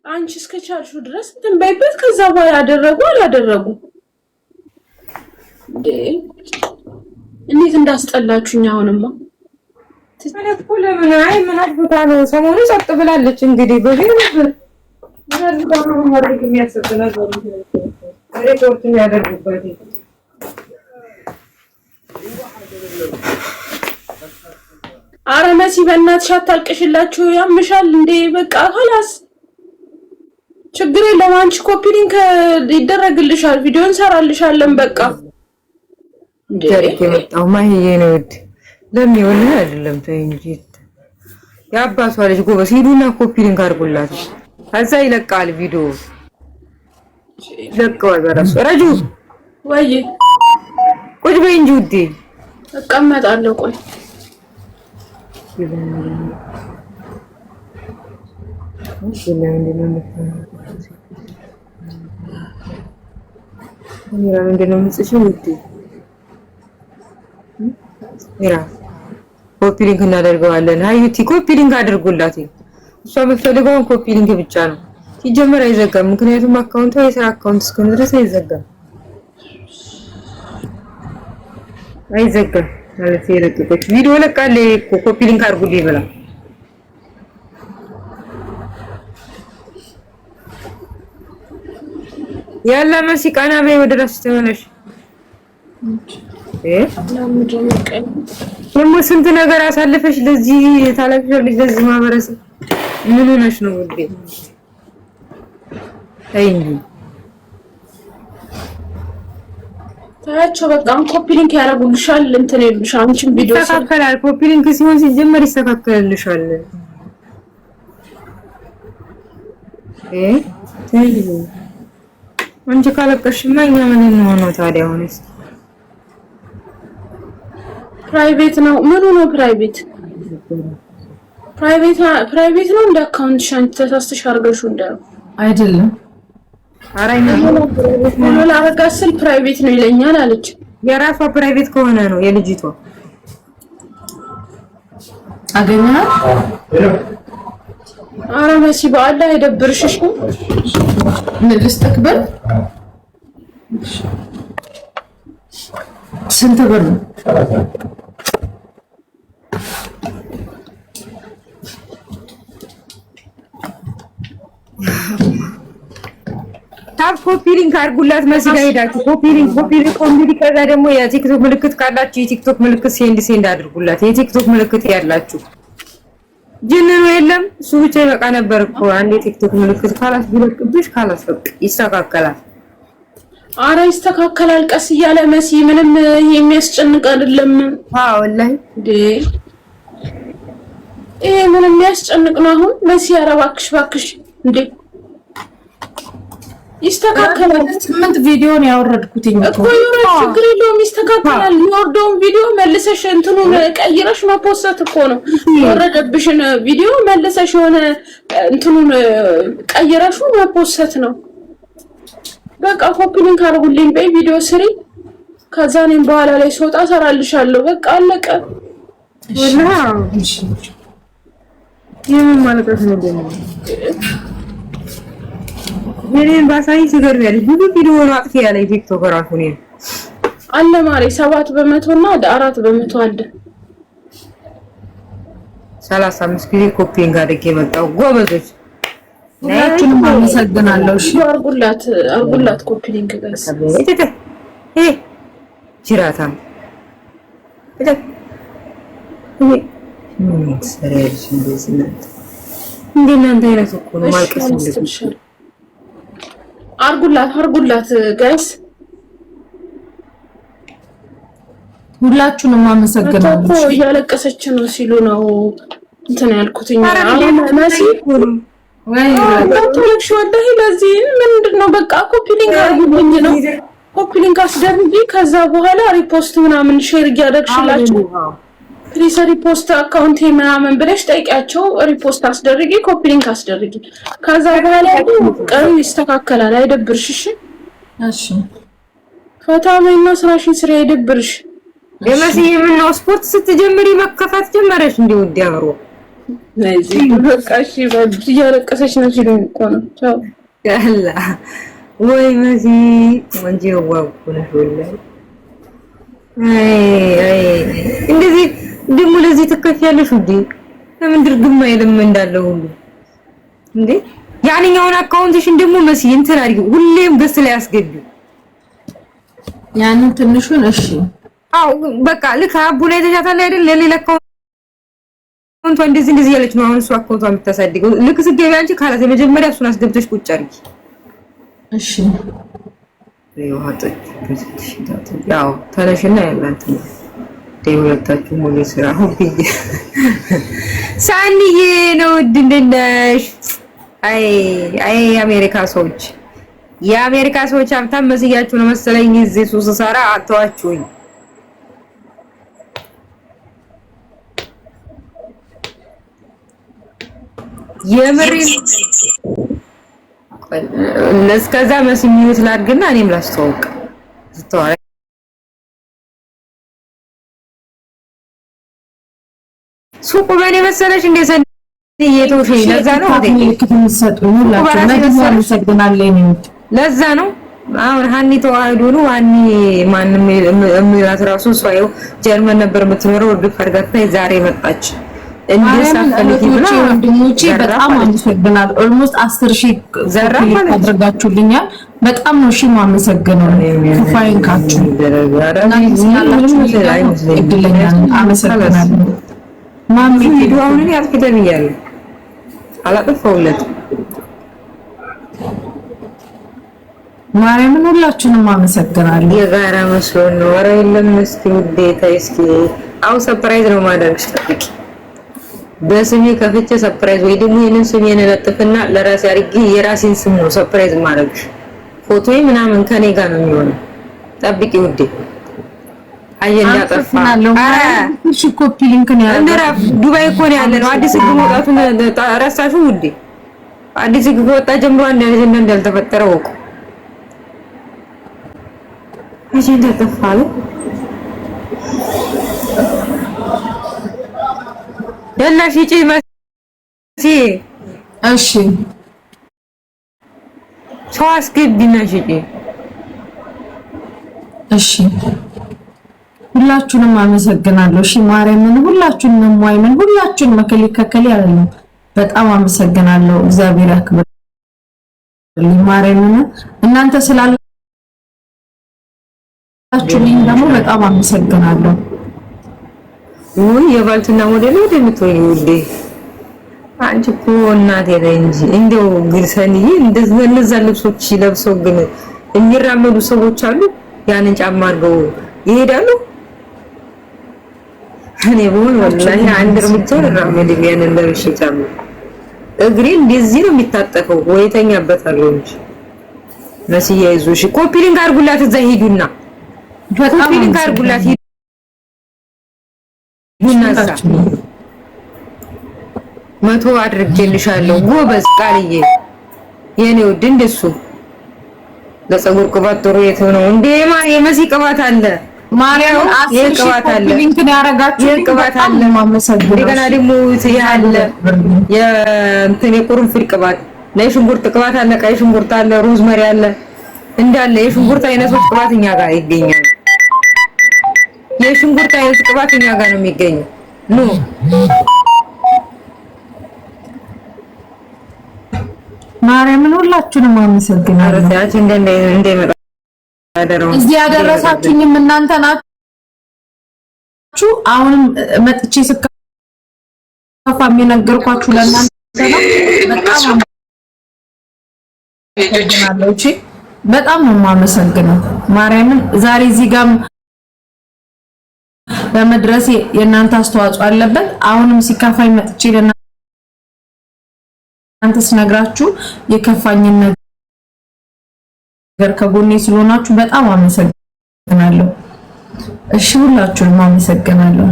አንቺ እስከቻልሽው ድረስ እንትን በይበት። ከዛ በኋላ ያደረጉ አላደረጉ እንዴት እንዳስጠላችሁኝ። አሁንማ ማለት ለምን አይ ምን አድርጋ ነው ሰሞኑን ጸጥ ብላለች። እንግዲህ በዚህ ነበር ማድረግ የሚያሰጥ ነገር ሪፖርት የሚያደርጉበት ኧረ መሲ በእናትሽ አታልቅሽላችሁ። ያምሻል እንዴ? በቃ خلاص ችግር የለም። አንቺ ኮፒ ሊንክ ይደረግልሻል፣ ቪዲዮ እንሰራልሻለን። በቃ እንዴ የመጣው ማይዬ ነው እድ ለሚሆን አይደለም ተይ እንጂ ያባሷ ልጅ ጎበዝ ሂዱና ኮፒ ሊንክ አድርጉላት። ከዛ ይለቃል ቪዲዮ ለቀው በራሱ ረጁ ወይ ቁጭ በይ እንጂ ውዴ እቀመጣለሁ። ቆይ ምንድነው የምጽሽው ውዴ? ሚራ ኮፒ ሊንክ እናደርገዋለን። አዩቲ ኮፒ ሊንክ አድርጉላት። እሷ የምትፈልገው ኮፒ ሊንክ ብቻ ነው። ሲጀመር አይዘጋም፣ ምክንያቱም አካውንቷ የስራ አካውንት እስከሆነ ድረስ አይዘጋም። አይዘጋም ማለት የለቀቀች ቪዲዮ ለቃለ ኮፒ ሊንክ አድርጉልኝ ብላ ያላ መሲ ቃና በይ ወደ ራስሽ ተመለሽ። ደግሞ ስንት ነገር አሳልፈሽ ለዚህ ታላቅሽ ለዚህ ማህበረሰብ ምን ሆነሽ ነው ውዴ? አይንዲ ታያቸው በቃ ኮፒ ሊንክ ያደርጉልሻል። እንትን ይሉሻል። አንቺም ቪዲዮ ይስተካከላል። ኮፒ ሊንክ ሲሆን ሲጀመር ይስተካከልልሻል። አንቺ ካለቀሽማ እኛ ምን እንሆነው ታዲያ? ሆነስ ፕራይቬት ነው። ምኑ ነው ፕራይቬት? ፕራይቬት ነው እንደ አካውንት ሻንት ተሳስተሽ አድርገሽው እንዳው አይደለም። አራይ ነው ላረጋስል ፕራይቬት ነው ይለኛል አለች። የራሷ ፕራይቬት ከሆነ ነው የልጅቷ አገኛ። ኧረ መሲ በአላህ አይደብርሽሽ። ምን ልስጠክበር? ስንት ብር ነው? ታፕ ኮፒ ሊንክ አድርጉላት። መስጋ ሄዳችሁ ኮፒ ሊንክ ኮምቢዲ። ከዛ ደግሞ የቲክቶክ ምልክት ካላችሁ የቲክቶክ ምልክት ሴንድ አድርጉላት። የቲክቶክ ምልክት ያላችሁ ጅንኑ የለም እሱ ብቻ ይበቃ ነበር እኮ አንዴ ቲክቶክ ምልክት ካላስ ቢለቅብሽ ካላስ በቃ ይስተካከላል። ኧረ ይስተካከላል ቀስ እያለ መሲ። ምንም የሚያስጨንቅ አይደለም። አዎ ወላሂ ይሄ ምንም የሚያስጨንቅ ነው። አሁን መሲ ኧረ እባክሽ እንዴ ይስተካከላል። 8 ቪዲዮ ነው ያወረድኩት እኮ ችግር የለውም ይስተካከላል። የወርደውን ቪዲዮ መልሰሽ እንትኑን ቀይረሽ መፖስት እኮ ነው። የወረደብሽን ቪዲዮ መልሰሽ የሆነ እንትኑን ቀይረሽ መፖስት ነው። በቃ ኮፒ ሊንክ አድርጉልኝ በይ ቪዲዮ ስሪ። ከዛ እኔም በኋላ ላይ ስወጣ እሰራልሻለሁ። በቃ አለቀ። ወላሂ የምን ማለት ነው ደግሞ የኔን ባሳይ ሲገርሚያለሽ ብዙ ቪዲዮ ነው አጥፊ ያለ ቲክቶክ ራሱ ነው አለ ማሪ 7% እና 4% አለ። 35 ጊዜ ኮፒንግ አድርጌ መጣሁ። ጎበዞች ሁላችንም አመሰግናለሁ። እሺ አርጉላት ኮፒ ሊንክ ጋይስ። ጅራታም ምን ሰራሽ እንደዚህ ነው እንደናንተ አይነት እኮ ነው ማልቀስ እንደዚህ አርጉላት ጋይስ። ሁላችንም አመሰግናለሁ። እኮ እያለቀሰች ነው ሲሉ ነው እንትን ያልኩትኝ። መሲ ወይ ወጣቶች ወላሂ ለዚህ ምንድነው በቃ ኮፒ ሊንክ አርጉልኝ ነው። ኮፒ ሊንክ አስደርጊ። ከዛ በኋላ ሪፖስት ምናምን ሼር እያደረግሽላችሁ ፕሊስ ሪፖስት አካውንቴ ምናምን ብለሽ ጠይቂያቸው። ሪፖስት አስደርጊ፣ ኮፒ ሊንክ አስደርጊ። ከዛ በኋላ ቀሩ ይስተካከላል። አይደብርሽ? እሺ ፈታ በይና ስራሽን ስራ። አይደብርሽ? ለማሲ ምን ነው ስፖርት ስትጀምሪ መከፋት ጀመረሽ እንዴ? ወዲ አብሮ ነዚህ በቃ እሺ እያለቀሰች ነው ሲሉ እኮ ነው። ቻው ያላ ወይ መሲ ወንጂ ወዋኩነ ወላሂ አይ እንደዚህ ደሞ ለዚህ ተከፍያለሽ ውዴ። ለምን ድርግም አይልም እንዳለው ሁሉ እንዴ? ያንኛውን አካውንትሽን ደሞ መሲ እንትን አድርጊው፣ ሁሌም ገስ ላይ አስገቢው ያንን ትንሹን። እሺ አው በቃ ልክ አቡ ላይ ተሻታለ አይደል? ለሌላ አካውንት እንደዚህ ያለች ነው። አሁን እሱ አካውንቷ የምታሳድገው ልክ ስገቢ አንቺ ካላት የመጀመሪያ እሱን አስገብተሽ ቁጭ አድርጊ። እሺ ያው ተነሽና ያላት ሁለታችሁ ሙሉ ስራ ሆብኝ ሳንዬ ነው ድንደሽ። አይ የአሜሪካ ሰዎች ሀብታም መስያችሁ ነው መሰለኝ። እዚህ ሱስ ሰራ አተዋችሁኝ። የምሪ ለስከዛ መስሚዩት ላድርግና እኔም ላስተዋውቅ ዝተዋለ ሱቁ በኔ መሰለሽ እንደ ሰንዴ የተውሽኝ ለዛ ነው ለዛ ነው። አሁን ሀኒ ተዋህዶ ነው ሀኒ ማንም የሚላት ራሱ ሰው ጀርመን ነበር የምትኖረው ወደ ፈርጋታ ዛሬ መጣች። ወንድሞቼ በጣም አመሰግናለሁ። ኦልሞስት 10,000 አድርጋችሁልኛል። በጣም ነው እሺ ማመሰግነው። ፋይንካችሁ አመሰግናለሁ። ማሚ ቪዲዮውን ያጥፍተኛል አላጠፋውለት ማርያምን ሁላችሁንም አመሰግናለሁ። የጋራ መስሎ ነው። ኧረ የለም እስኪ ውዴታ እስኪ አው ሰርፕራይዝ ነው ማድረግሽ። ጠብቂ በስሜ ከፍቼ ሰርፕራይዝ ወይ ደግሞ ይሄንን ስሜን ለጥፍና ለራሴ አድርጌ የራሴን ስም ነው ሰርፕራይዝ ማድረግሽ። ፎቶዬ ምናምን ከኔ ጋር ነው የሚሆነው። ጠብቂ ውዴ። አየና ጠፋ። አረ እሺ ኮፒ ሊንክ ነው ያለው። እንደራ ዱባይ እኮ ነው ያለው። አዲስ ህግ መውጣቱን ረሳሹ ውዴ። አዲስ ህግ ከወጣ ጀምሮ አንድ አጀንዳ እንዳልተፈጠረ ወቁ። አጀንዳ ጠፋለ። ያላሽ እጪ መሲ እሺ ሰው አስገቢና ሽጪ። እሺ ሁላችሁንም አመሰግናለሁ። እሺ ማርያምን ሁላችሁንም ማይምን ሁላችሁንም መከሊከከል ያለው በጣም አመሰግናለሁ። እግዚአብሔር ያክብርልኝ። ማርያምን እናንተ ስላላችሁልኝ ደግሞ በጣም አመሰግናለሁ። ወይ የባልትና ሞዴል ወደ ምትወይ ውዴ አንቺ እኮ እናቴ ነኝ እንጂ እንደው ግልሰንዬ እንደዚህ እነዛ ልብሶች ለብሰው ግን የሚራመዱ ሰዎች አሉ። ያንን ጫማ አድርገው ይሄዳሉ። እኔ ቦል ወላሂ አንድ እርምጃ ልራመድ ያንን ለብሼ ጫማ እግሬ እንደዚህ ነው የሚታጠፈው። ወይተኛበታለሁ እንጂ መስዬ ይዞሽ ኮፒ ሊንክ አድርጉላት። እዛ ሂዱና ኮፒ ሊንክ አድርጉላት። መቶ አድርጌልሻለሁ። ጎበዝ ቃልዬ የኔ ውድ እንደሱ ለፀጉር ቅባት ጥሩ የት ነው እንዴ? የመሲ ቅባት አለ ማርያም ቅባት አለ ሊንክ ያረጋችሁ ቅባት አለ። እንደገና ደግሞ ያለ የእንትን የቁርንፍድ ቅባት ላይ ሽንኩርት ቅባት አለ፣ ቀይ ሽንኩርት አለ፣ ሮዝመሪ አለ። እንዳለ የሽንኩርት አይነቶች ቅባት እኛ ጋር ይገኛል። የሽንኩርት አይነት ቅባት እኛ ጋር ነው የሚገኘው። ኑ ማርያምን ሁላችሁንም አመሰግናለሁ። እዚህ ያደረሳችሁኝም እናንተ ናችሁ። አሁንም መጥቼ ስከፋ የሚነገርኳችሁ ለእናንተ ነው። በጣም ነው የማመሰግነው። ማርያምን ዛሬ እዚህ ጋር በመድረሴ የእናንተ አስተዋጽኦ አለበት። አሁንም ሲከፋኝ መጥቼ ለእናንተ ስነግራችሁ የከፋኝን ነገር ከጎኔ ስለሆናችሁ በጣም አመሰግናለሁ። እሺ ሁላችሁንም አመሰግናለሁ።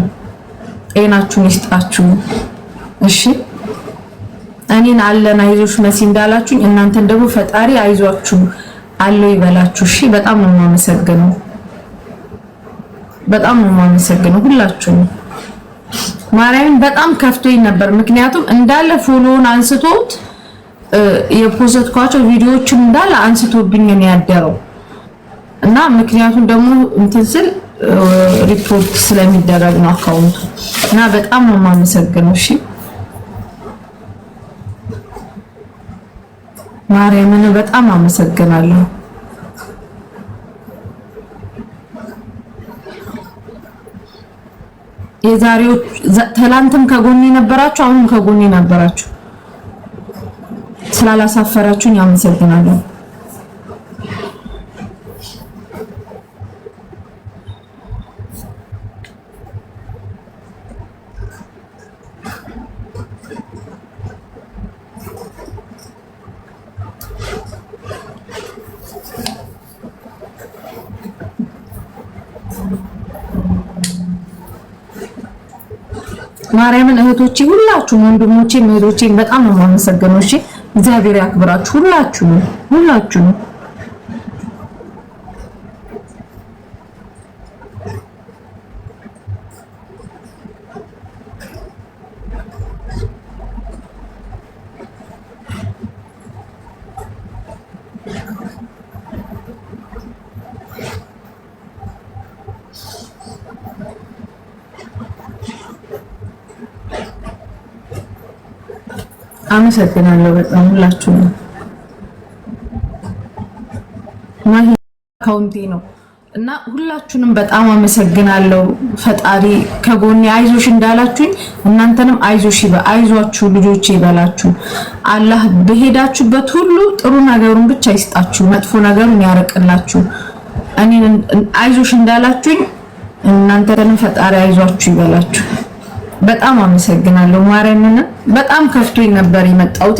ጤናችሁን ይስጣችሁ። እሺ እኔን አለን አይዞሽ መሲ እንዳላችሁኝ እናንተን ደግሞ ፈጣሪ አይዟችሁ አለው ይበላችሁ። እሺ በጣም ነው የማመሰግነው። በጣም ነው የማመሰግነው ሁላችሁም። ማርያምን በጣም ከፍቶኝ ነበር። ምክንያቱም እንዳለ ፎሎውን አንስቶት የፖስትኳቸው ቪዲዮዎችን እንዳለ አንስቶብኝ ነው ያደረው እና ምክንያቱም ደግሞ እንትን ስል ሪፖርት ስለሚደረግ ነው አካውንቱ እና በጣም ነው የማመሰግነው። እሺ ማርያምን በጣም አመሰግናለሁ። የዛሬው ትላንትም ከጎኔ ነበራችሁ፣ አሁንም ከጎኔ ነበራችሁ። ስላላሳፈራችሁኝ አመሰግናለሁ። ማርያምን እህቶቼ ሁላችሁም ወንድሞቼ እህቶቼ በጣም ነው የማመሰግነው። እሺ እግዚአብሔር ያክብራችሁ ሁላችሁም። አመሰግናለሁ በጣም ሁላችሁም። ማሂ አካውንቴ ነው እና ሁላችሁንም በጣም አመሰግናለሁ። ፈጣሪ ከጎኔ አይዞሽ እንዳላችሁኝ እናንተንም አይዟችሁ ልጆቼ ይበላችሁ። አላህ በሄዳችሁበት ሁሉ ጥሩ ነገሩን ብቻ ይስጣችሁ፣ መጥፎ ነገሩን ያርቅላችሁ። እኔን አይዞሽ እንዳላችሁኝ እናንተንም ፈጣሪ አይዟችሁ ይበላችሁ። በጣም አመሰግናለሁ። ማርያምን በጣም ከፍቶኝ ነበር የመጣሁት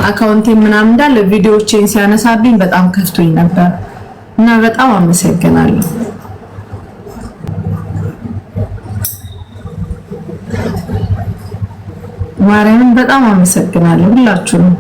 አካውንቴ ምናምን እንዳለ ቪዲዮዎችን ሲያነሳብኝ በጣም ከፍቶኝ ነበር እና በጣም አመሰግናለሁ። ማርያምን በጣም አመሰግናለሁ ሁላችሁም።